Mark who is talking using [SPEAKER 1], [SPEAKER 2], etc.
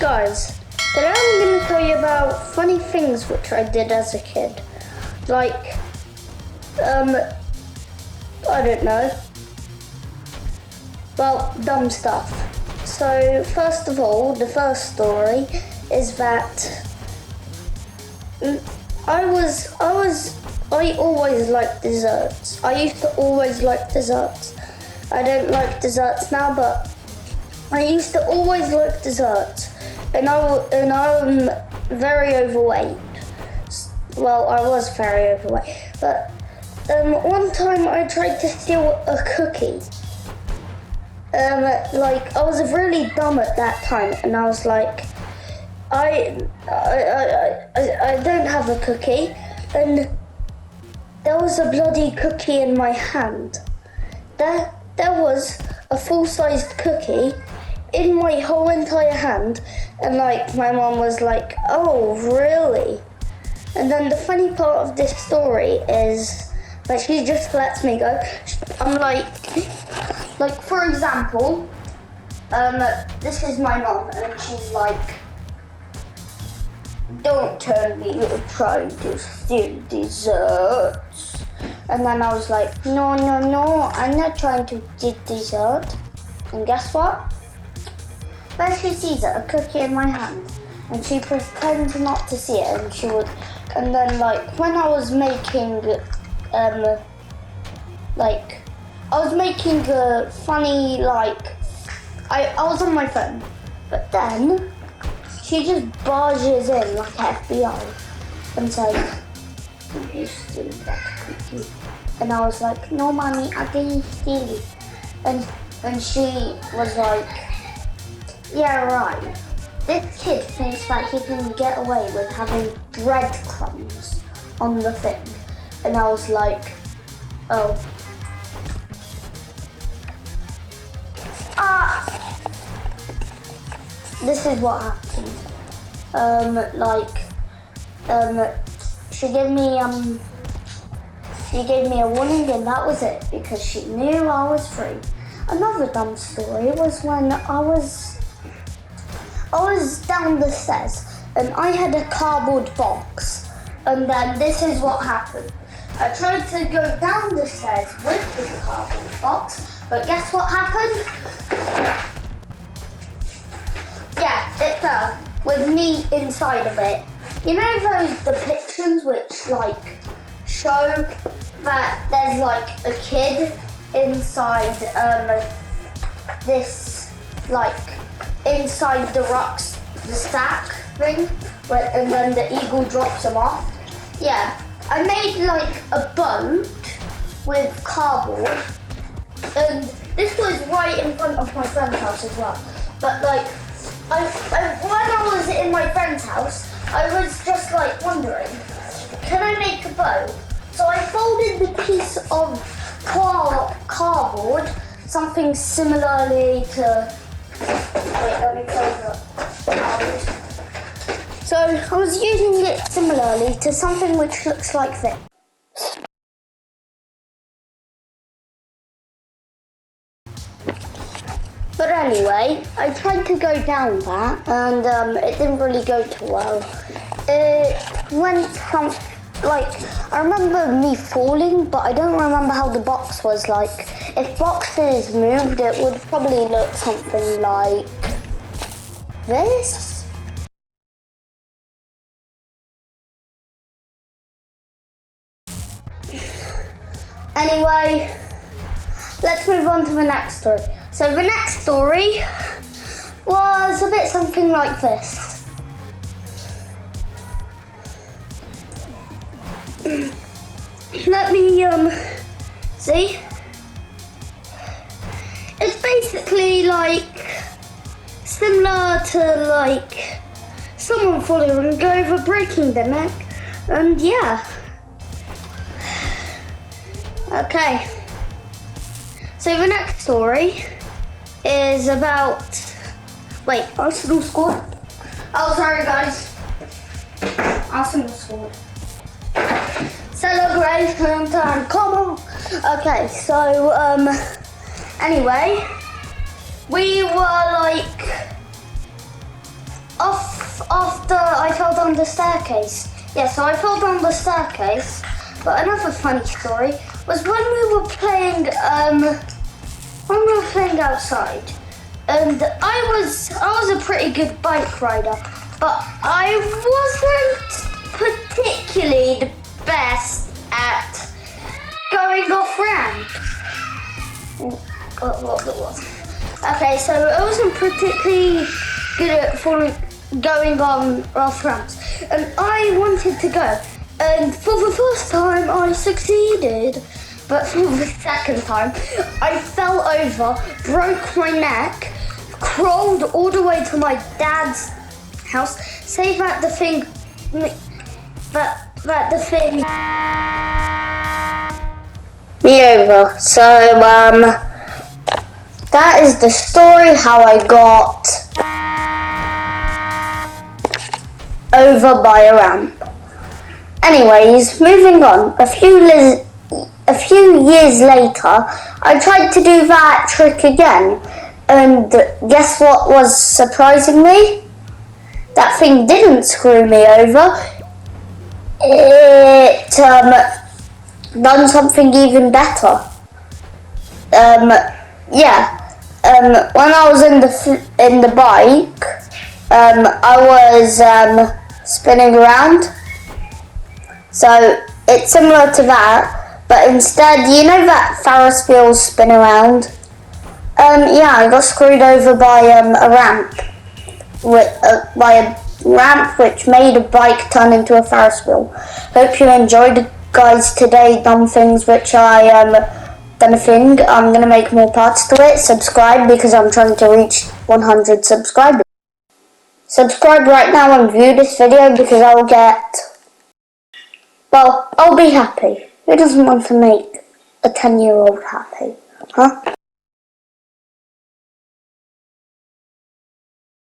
[SPEAKER 1] Guys, today I'm going to tell you about funny things which I did as a kid. Like, I don't know. Well, dumb stuff. So, first of all, the first story is that I always liked desserts. I used to always like desserts. I don't like desserts now, but I used to always like desserts. And I'm very overweight. Well, I was very overweight. But one time I tried to steal a cookie. I was really dumb at that time, and I was like, I don't have a cookie, and there was a bloody cookie in my hand. There was a full-sized cookie in my whole entire hand, and my mom was like, "Oh, really?" And then the funny part of this story is that she just lets me go. I'm like for example, this is my mom, and she's like, "Don't tell me you're trying to steal desserts." And then I was like, No, I'm not trying to steal dessert. And guess what? When she sees it, a cookie in my hand, and she pretends not to see it, and she would, and then when I was making, I was making a funny, I was on my phone, but then she just barges in like FBI and says, "You steal that cookie?" And I was like, "No, mommy, I didn't steal it." And she was like, "Yeah, right. This kid thinks that he can get away with having breadcrumbs on the thing." And I was like, "Oh." This is what happened. She gave me a warning, and that was it, because she knew I was free. Another dumb story was when I was down the stairs, and I had a cardboard box, and then this is what happened. I tried to go down the stairs with the cardboard box, but guess what happened? Yeah, it fell, with me inside of it. You know those depictions which show that there's a kid inside inside the rocks, the stack thing, and then the eagle drops them off? Yeah, I made a boat with cardboard, and this was right in front of my friend's house as well. But when I was in my friend's house, I was just wondering, can I make a boat? So I folded the piece of cardboard, something similarly to, wait, let me close it. So I was using it similarly to something which looks like this. But anyway, I tried to go down that, and it didn't really go too well. It went from, I remember me falling, but I don't remember how the box was like. If boxes moved, it would probably look something like this. Anyway, let's move on to the next story. So the next story was a bit something like this. Let me see. It's basically similar to someone falling over, breaking their neck, and yeah. Okay. So the next story is about. Wait, Arsenal scored. Oh, sorry guys. Arsenal scored. Celebration time, come on. Okay, so anyway, we were off after I fell down the staircase. Yeah, so I fell down the staircase. But another funny story was when we were playing outside, and I was a pretty good bike rider, but I wasn't particularly the best at going off ramp. Okay, so I wasn't particularly good at going on off ramps, and I wanted to go. And for the first time, I succeeded. But for the second time, I fell over, broke my neck, crawled all the way to my dad's house, say that the thing me over. So, that is the story how I got over by a ramp. Anyways, moving on. A few years later, I tried to do that trick again, and guess what was surprising me? That thing didn't screw me over. It done something even better. When I was in the bike, I was spinning around. So it's similar to that, but instead, you know that Ferris wheels spin around? I got screwed over by a ramp, which made a bike turn into a Ferris wheel. Hope you enjoyed, guys, today dumb things which I done a thing. I'm gonna make more parts to it. Subscribe because I'm trying to reach 100 subscribers. Subscribe right now and view this video because I'll be happy. Who doesn't want to make a 10-year-old happy? Huh?